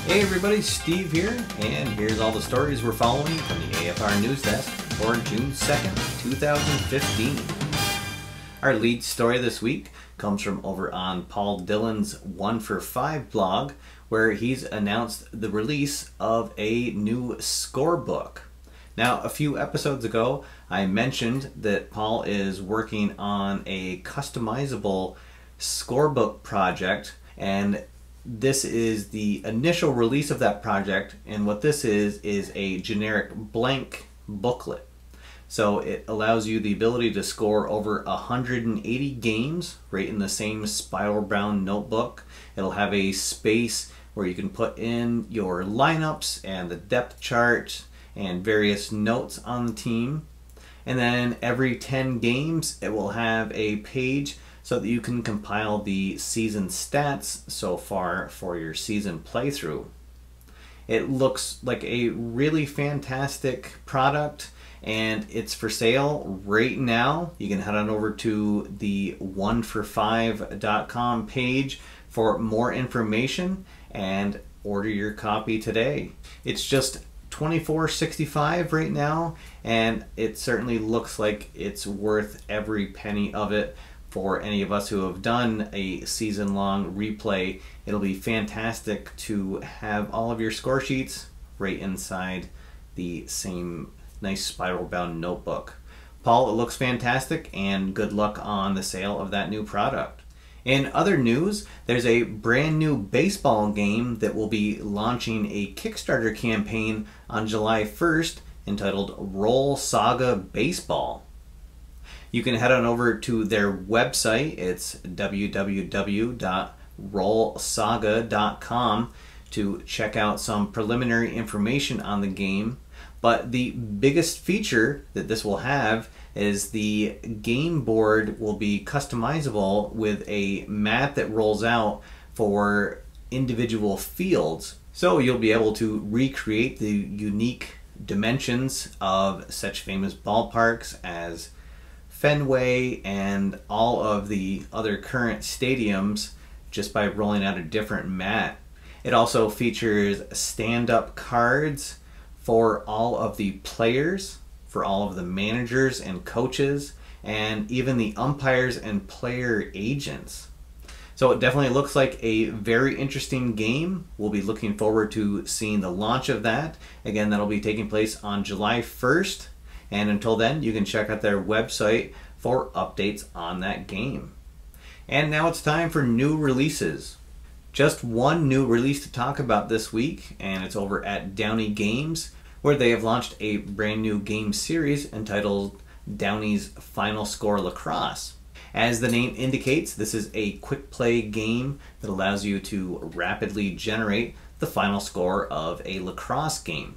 Hey everybody, Steve here, and here's all the stories we're following from the AFR News Desk for June 2nd, 2015. Our lead story this week comes from over on Paul Dillon's 1 for 5 blog, where he's announced the release of a new scorebook. Now, a few episodes ago, I mentioned that Paul is working on a customizable scorebook project, and this is the initial release of that project, and what this is a generic blank booklet. So it allows you the ability to score over 180 games right in the same spiral bound notebook. It'll have a space where you can put in your lineups and the depth chart and various notes on the team. And then every 10 games it will have a page so that you can compile the season stats so far for your season playthrough. It looks like a really fantastic product, and it's for sale right now. You can head on over to the 1for5.com page for more information and order your copy today. It's just $24.65 right now, and it certainly looks like it's worth every penny of it. For any of us who have done a season-long replay, it'll be fantastic to have all of your score sheets right inside the same nice spiral-bound notebook. Paul, it looks fantastic, and good luck on the sale of that new product. In other news, there's a brand new baseball game that will be launching a Kickstarter campaign on July 1st entitled Roll Saga Baseball. You can head on over to their website. It's www.rollsaga.com to check out some preliminary information on the game. But the biggest feature that this will have is the game board will be customizable with a mat that rolls out for individual fields. So you'll be able to recreate the unique dimensions of such famous ballparks as Fenway and all of the other current stadiums just by rolling out a different mat. It also features stand-up cards for all of the players, for all of the managers and coaches, and even the umpires and player agents. So it definitely looks like a very interesting game. We'll be looking forward to seeing the launch of that. Again, that'll be taking place on July 1st. And until then, you can check out their website for updates on that game. And now it's time for new releases. Just one new release to talk about this week, and it's over at Downey Games, where they have launched a brand new game series entitled Downey's Final Score Lacrosse. As the name indicates, this is a quick play game that allows you to rapidly generate the final score of a lacrosse game.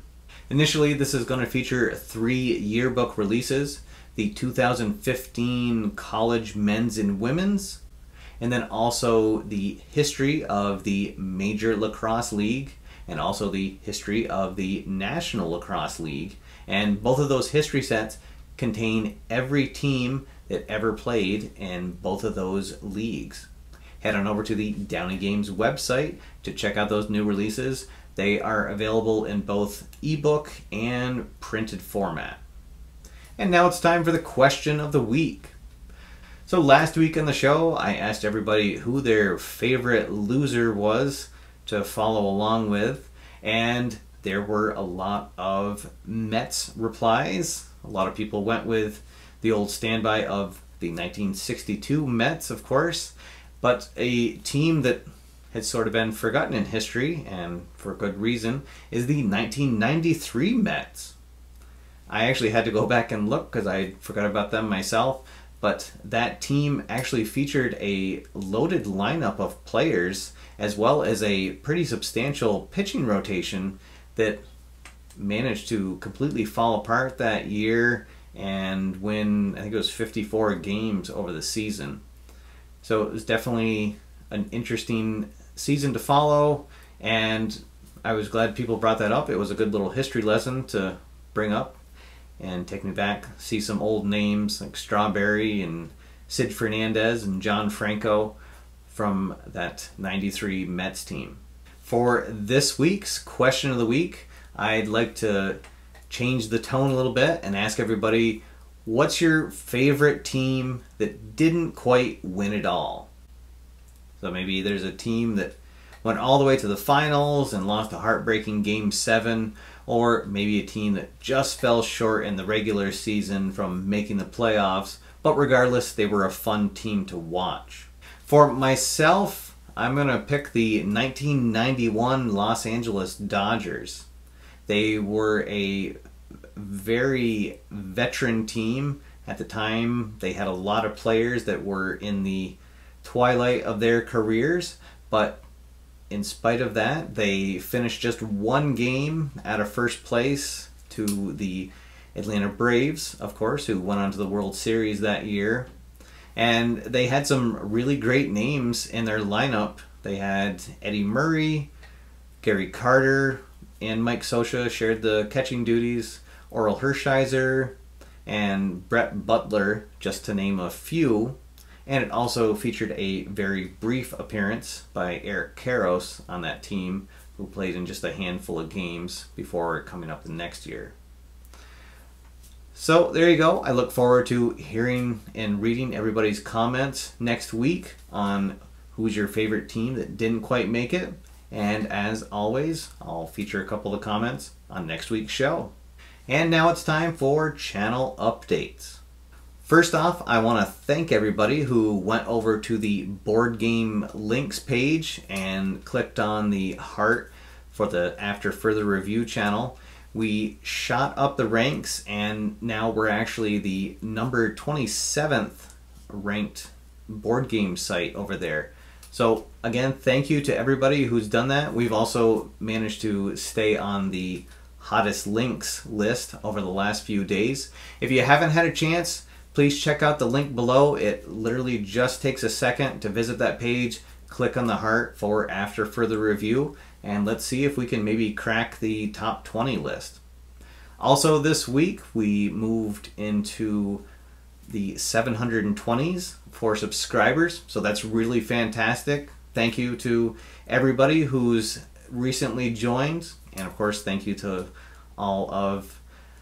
Initially, this is going to feature 3 yearbook releases: the 2015 College Men's and Women's, and then also the history of the Major Lacrosse League, and also the history of the National Lacrosse League. And both of those history sets contain every team that ever played in both of those leagues. Head on over to the Downey Games website to check out those new releases. They are available in both ebook and printed format. And now it's time for the question of the week. So last week on the show, I asked everybody who their favorite loser was to follow along with, and there were a lot of Mets replies. A lot of people went with the old standby of the 1962 Mets, of course, but a team that had sort of been forgotten in history, and for good reason, is the 1993 Mets. I actually had to go back and look because I forgot about them myself, but that team actually featured a loaded lineup of players as well as a pretty substantial pitching rotation that managed to completely fall apart that year and win, I think it was 54 games over the season. So it was definitely an interesting season to follow, and I was glad people brought that up. It was a good little history lesson to bring up and take me back, see some old names like Strawberry and Sid Fernandez and John Franco from that 93 Mets team. For this week's question of the week, I'd like to change the tone a little bit and ask everybody, what's your favorite team that didn't quite win it all? So maybe there's a team that went all the way to the finals and lost a heartbreaking Game 7, or maybe a team that just fell short in the regular season from making the playoffs, but regardless, they were a fun team to watch. For myself, I'm going to pick the 1991 Los Angeles Dodgers. They were a very veteran team at the time. They had a lot of players that were in the twilight of their careers, but in spite of that, they finished just one game out of first place to the Atlanta Braves, of course, who went on to the World Series that year. And they had some really great names in their lineup. They had Eddie Murray, Gary Carter, and Mike Scioscia shared the catching duties, Oral Hershiser, and Brett Butler, just to name a few. And it also featured a very brief appearance by Eric Karros on that team, who played in just a handful of games before coming up the next year. So there you go. I look forward to hearing and reading everybody's comments next week on who's your favorite team that didn't quite make it. And as always, I'll feature a couple of comments on next week's show. And now it's time for channel updates. First off, I want to thank everybody who went over to the Board Game Links page and clicked on the heart for the After Further Review channel. We shot up the ranks, and now we're actually the number 27th ranked board game site over there. So again, thank you to everybody who's done that. We've also managed to stay on the hottest links list over the last few days. If you haven't had a chance, please check out the link below. It literally just takes a second to visit that page, click on the heart for After Further Review, and let's see if we can maybe crack the top 20 list. Also this week, we moved into the 720s for subscribers, so that's really fantastic. Thank you to everybody who's recently joined, and of course thank you to all of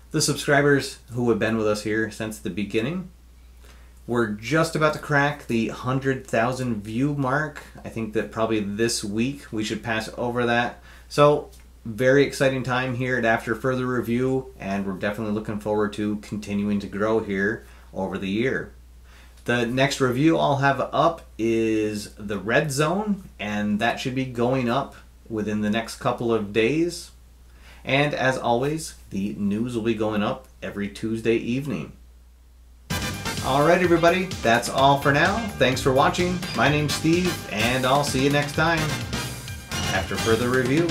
the subscribers who have been with us here since the beginning. We're just about to crack the 100,000 view mark. I think that probably this week we should pass over that. So very exciting time here at After Further Review, and we're definitely looking forward to continuing to grow here over the year. The next review I'll have up is the Red Zone, and that should be going up within the next couple of days. And as always, the news will be going up every Tuesday evening. Alright everybody, that's all for now. Thanks for watching. My name's Steve, and I'll see you next time. After Further Review.